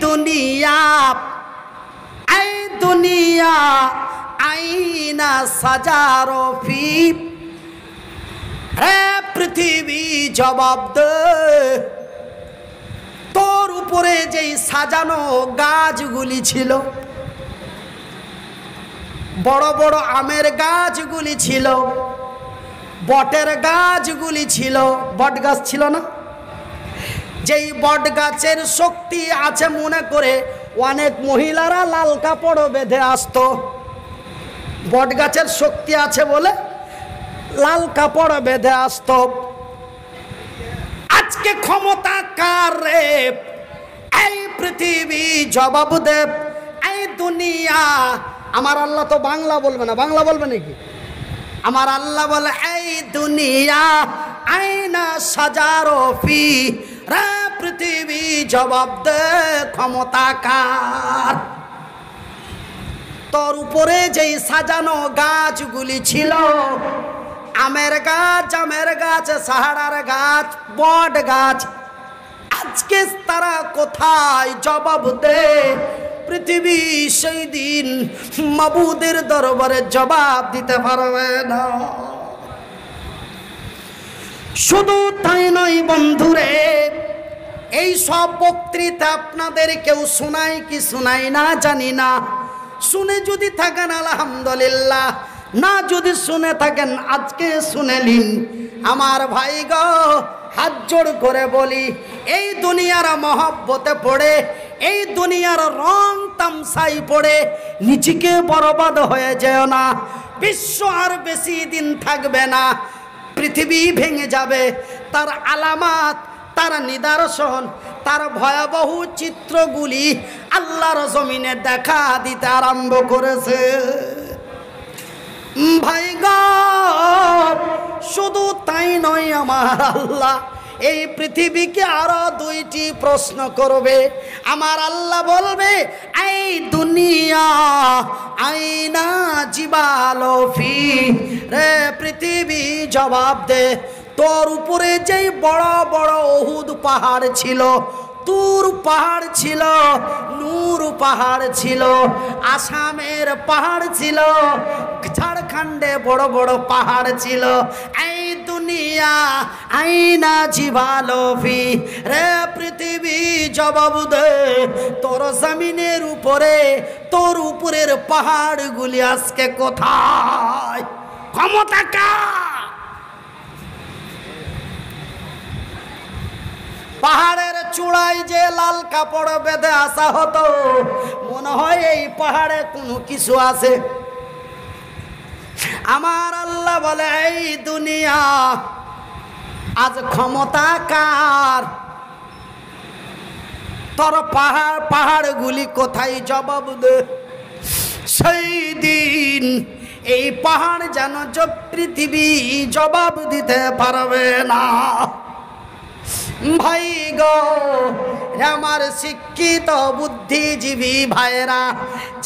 দুনিয়া এই দুনিয়া আইনা সাজারো ফি হে পৃথিবী জবাব দে তোর উপরে যেই সাজানো গাছগুলি ছিল, বড় বড় আমের গাছগুলি ছিল, বটের গাছগুলি ছিল, বট গাছ ছিল না, যেই বট গাছের শক্তি আছে মনে করে অনেক মহিলারা লাল কাপড় বেঁধে আসতো। বট গাছের শক্তি আছে বলে লাল কাপড় বেঁধে আসতো। আজকে ক্ষমতা কার রে? এই পৃথিবী জবাব দে, এই দুনিয়া। আমার আল্লাহ তো বাংলা বলবে না, বাংলা বলবে নাকি? আমার আল্লাহ বলে এই দুনিয়া আইনা সাজারো ফি রে পৃথিবী জবাব দে ক্ষমতা কার? তোর উপরে যেই সাজানো গাছগুলি ছিল, আমের গাছ, জামের গাছ, সাহারার গাছ, বট গাছ, আজকে তারা কোথায়? জবাব দে। পৃথিবী সেই দিন মাবুদের দরবারে জবাব দিতে পারবে না। শুধু তাই নয় বন্ধুরে, এই সব বক্তৃতা আপনাদের কেউ শোনায় কি শোনায় না জানি না। শুনে যদি থাকেন আলহামদুলিল্লাহ, না যদি শুনে থাকেন আজকে শুনেলিন। আমার ভাই গো, হাত জোড় করে বলি, এই দুনিয়ার মহব্বতে পড়ে, এই দুনিয়ার রং তামসাই পড়ে নিজেকে বরবাদ হয়ে যেও না। বিশ্ব আর বেশি দিন থাকবে না, পৃথিবী ভেঙে যাবে। তার আলামাত, তার নিদর্শন, তার ভয়াবহ চিত্রগুলি আল্লাহর জমিনে দেখা দিতে আরম্ভ করেছে। ভাই গো, শুধু তাই নয়, আমার আল্লাহ এই পৃথিবীকে আরো দুইটি প্রশ্ন করবে। আমার আল্লাহ বলবে এই দুনিয়া আইনা জিবালো ফি রে পৃথিবী জবাব দে তোর উপরে যেই বড় বড় উহুদ পাহাড় ছিল, তুর পাহাড় ছিল, নূর পাহাড় ছিল, আসামের পাহাড় ছিল, ঝাড়খণ্ডে বড় বড় পাহাড় ছিল, এই দুনিয়া আইনা জিবালো ফি রে পৃথিবী জবাব দে তোর জমিনের উপরে, তোর উপরের পাহাড়গুলি আজকে কোথায়? ক্ষমতা কার? পাহাড়ের চূড়ায় যে লাল কাপড় বেঁধে আসা হতো, মনে হয় এই পাহাড়ে কোনো কিছু আছে। আমার আল্লাহ বলে এই দুনিয়া আজ ক্ষমতা কার? তোর পাহাড়গুলি কোথায়? জবাব দে। সেই দিন এই পাহাড় যেন পৃথিবী জবাব দিতে পারবে না। ভাই গো, আমার শিক্ষিত বুদ্ধিজীবী ভাইরা,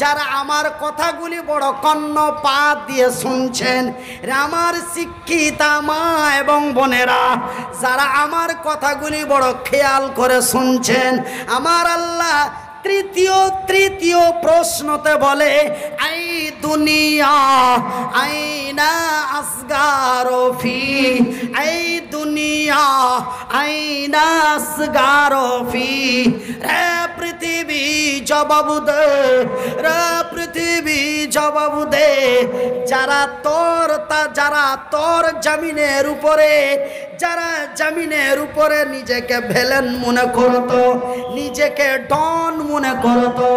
যারা আমার কথাগুলি বড় কর্ণপাত দিয়ে শুনছেন, আমার শিক্ষিতা মা এবং বোনেরা, যারা আমার কথাগুলি বড় খেয়াল করে শুনছেন, আমার আল্লাহ তৃতীয় প্রশ্নতে বলে এই দুনিয়া আইনা আসগারো ফি, এই দুনিয়া আইনা আসগারো ফি রে পৃথিবী জবাব দে, রে পৃথিবী জবাব দে। যারা তোর জমিনের উপরে, যারা জমিনের উপরে নিজেকে ভেলেন মনে করতো, নিজেকে ডন মনে করতো,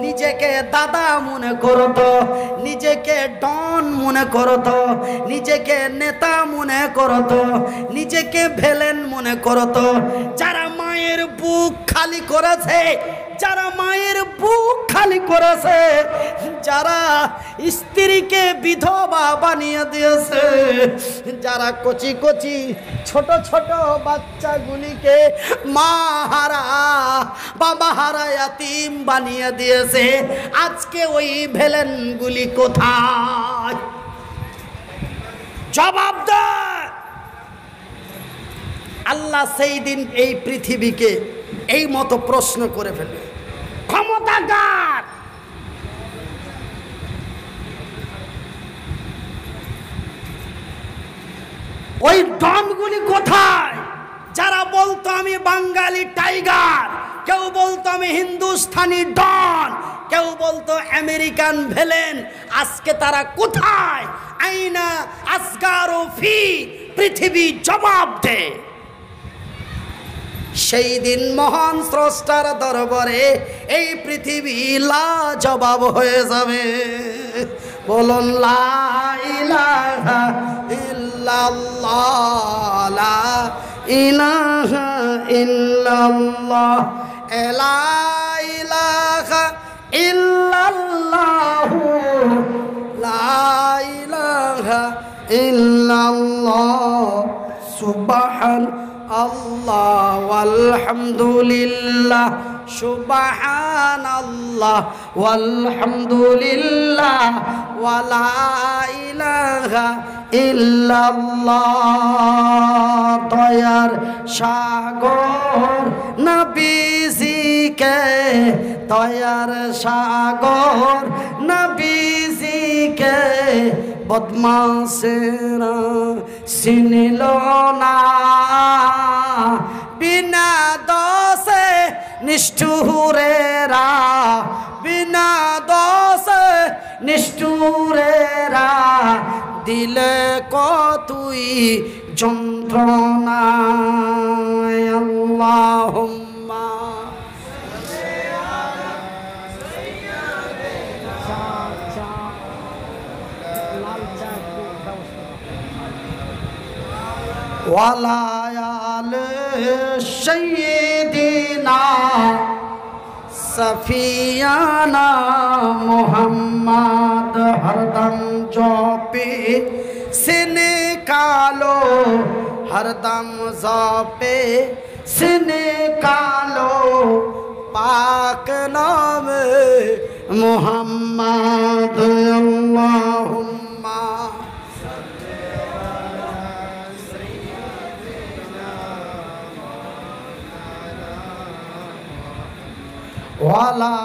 নিজেকে দাদা মনে করতো, নিজেকে ডন মনে করতো, নিজেকে নেতা মনে করতো, নিজেকে ভেলেন মনে করতো, যারা মায়ের বুক খালি করেছে, যারা মায়ের বুক খালি করেছে, যারা স্ত্রীকে বিধবা বানিয়ে দিয়েছে, যারা কচি কচি ছোট ছোট বাচ্চাগুলিকে মা হারা বাবা হারা ইয়াতিম বানিয়ে দিয়েছে, আজকে ওই ভেলেনগুলি কোথায়? জবাব দে। আল্লাহ সেই দিন এই পৃথিবীকে এই মতো প্রশ্ন করে ফেলবে। রাজাকার। ওই ডনগুলি কোথায়? যারা বলতো আমি বাঙালি টাইগার, কেউ বলতো আমি হিন্দুস্তানি ডন, কেউ বলতো আমেরিকান ভিলেন, আজকে তারা কোথায়? আইনা আসগারু ফি, পৃথিবী জবাব দে। সেই দিন মহান স্রষ্টার দরবারে এই পৃথিবী লাজবাব হয়ে যাবে। বলুন লা ইলাহা ইল্লাল্লাহ, লা ইলাহা ইল্লাল্লাহ, লা ইলাহা ইল্লাল্লাহ, লা ইলাহা ইল্লাল্লাহ, সুবহান আল্লাহ ওয়ালহামদুলিল্লাহ, সুবহানাল্লাহ ওয়ালহামদুলিল্লাহ, ওয়ালা ইলাহা ইল্লাল্লাহ। দয়ার সাগর নবীজিকে, দয়ার সাগর নবীজিকে বদমাশেরা চিনিল না। বিনা দোষে নিষ্ঠুরেরা, বিনা দোষে নিষ্ঠুরেরা দিলে কতই যন্ত্রণা। আল্লাহুম্মা ওয়ালা আলে সাইয়্যিদিনা সফিয়ানা মুহাম্মদ, হরদম জপে সিনে কালো, হরদম জপে সিনে কালো, পাক নামে মুহাম্মদ। আল্লাহুম্মা ওয়ালা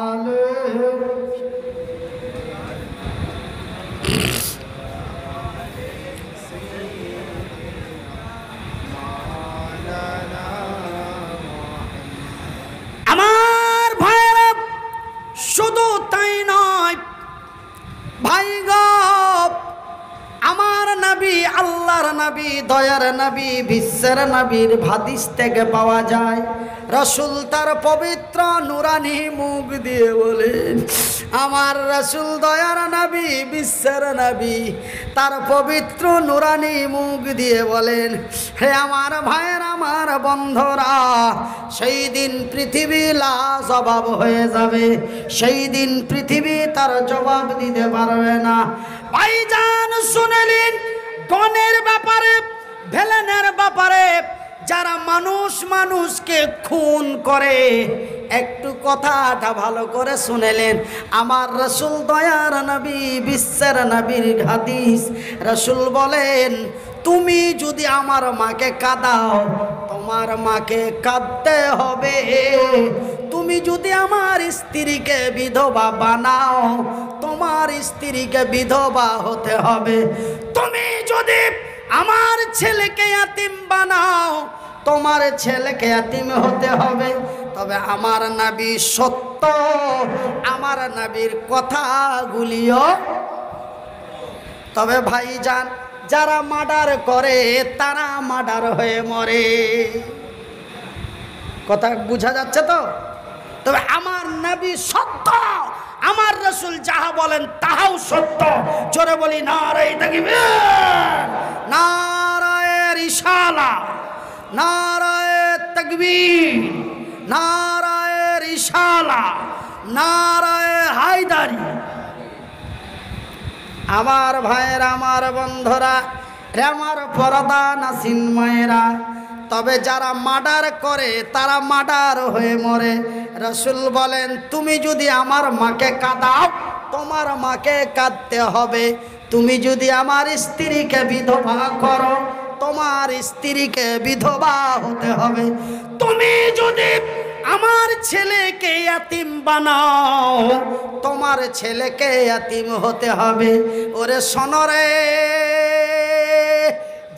আলে। আমার ভাইরা শুধু তাই নয় ভাই গো, আমার নবী, আল্লাহর নবী, দয়ার নবী, বিশ্বের নবীর হাদিস থেকে পাওয়া যায়, রাসূল তার পবিত্র নুরানি মুখ দিয়ে বলেন, আমার রাসূল দয়ার নবী, বিশ্বের নবী, তার পবিত্র নুরানি মুখ দিয়ে বলেন, হে আমার ভাইয়ের, আমার বন্ধুরা, সেই দিন পৃথিবী লাজবাব হয়ে যাবে। সেই দিন পৃথিবী তার জবাব দিতে পারবে না। ভাইজান শুনলেন ডনের ব্যাপারে, ভিলেনের ব্যাপারে, যারা মানুষকে খুন করে। একটু কথাটা ভালো করে শুনেলেন। আমার রাসূল দয়ার নবী, বিশ্বের নবীর হাদিস, রাসূল বলেন, তুমি যদি আমার মাকে কাঁদাও, তোমার মাকে কাঁদতে হবে। তুমি যদি আমার স্ত্রীকে বিধবা বানাও, তোমার স্ত্রীকে বিধবা হতে হবে। তুমি যদি আমার ছেলেকে ইয়াতিম বানাও, তোমার ছেলেকে ইয়াতিম হতে হবে। তবে আমার নবী সত্য, আমার নবীর কথাগুলিও। তবে ভাইজান, যারা মার্ডার করে তারা মার্ডার হয়ে মরে। কথা বোঝা যাচ্ছে তো? তবে আমার নবী সত্য, আমার রাসূল যাহা বলেন তাহাও সত্য। জোরে বলি নারায়ে তাকবীর, নারায়ে রিসালাত, নারায়ে তাকবীর, নারায়ে রিসালাত, নারায়ে হায়দারি। আমার ভাইয়ের, আমার বন্ধুরা, আমার পর্দা নাসিন মায়েরা, তবে যারা মার্ডার করে তারা মার্ডার হয়ে মরে। রাসূল বলেন, তুমি যদি আমার মাকে কাঁদাও, তোমার মাকে কাঁদতে হবে। তুমি যদি আমার স্ত্রীকে বিধবা করো, তোমার স্ত্রীকে বিধবা হতে হবে। তুমি যদি আমার ছেলেকে ইয়াতিম বানাও, তোমার ছেলেকে ইয়াতিম হতে হবে। ওরে শোনরে,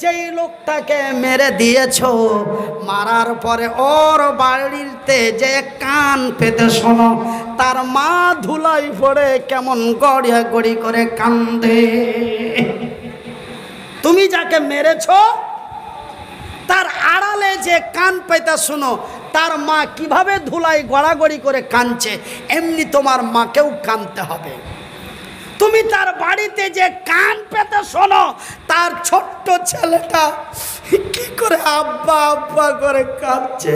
যেই লোকটাকে মেরে দিয়েছো, মারার পরে ওর বাড়িতে যে কান পেতে শোনো, তার মা ধুলাই পড়ে কেমন গড়িয়া গড়ি করে কান্দে। তুমি যাকে মেরেছো তার আড়ালে যে কান পেতে শোনো, তার মা কিভাবে ধুলাই গড়াগড়ি করে কাঁদছে, এমনি তোমার মাকেও কাঁদতে হবে। তুমি তার বাড়িতে যে কান পেতে শোনো, তার ছোট্ট ছেলেটা কি করে আব্বা আব্বা করে কাঁদছে।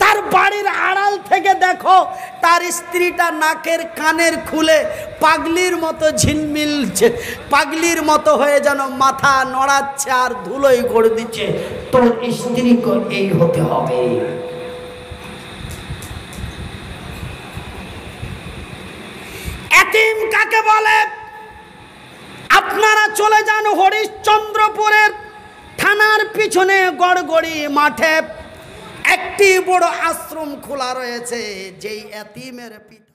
তার বাড়ির আড়াল থেকে দেখো, তার স্ত্রীটা নাকের কানের খুলে পাগলির মতো ঝিলমিলছে, পাগলির মতো হয়ে যেন মাথা নড়াচ্ছে আর ধুলোই গড়ে দিচ্ছে। তোর স্ত্রীকে এই হতে হবে। এতিম কাকে বলে? আপনারা চলে যান হরিশ্চন্দ্রপুরের থানার পিছনে গড়গড়ি মাঠে একটি বড় আশ্রম খোলা রয়েছে, যেই এতিমের পিতা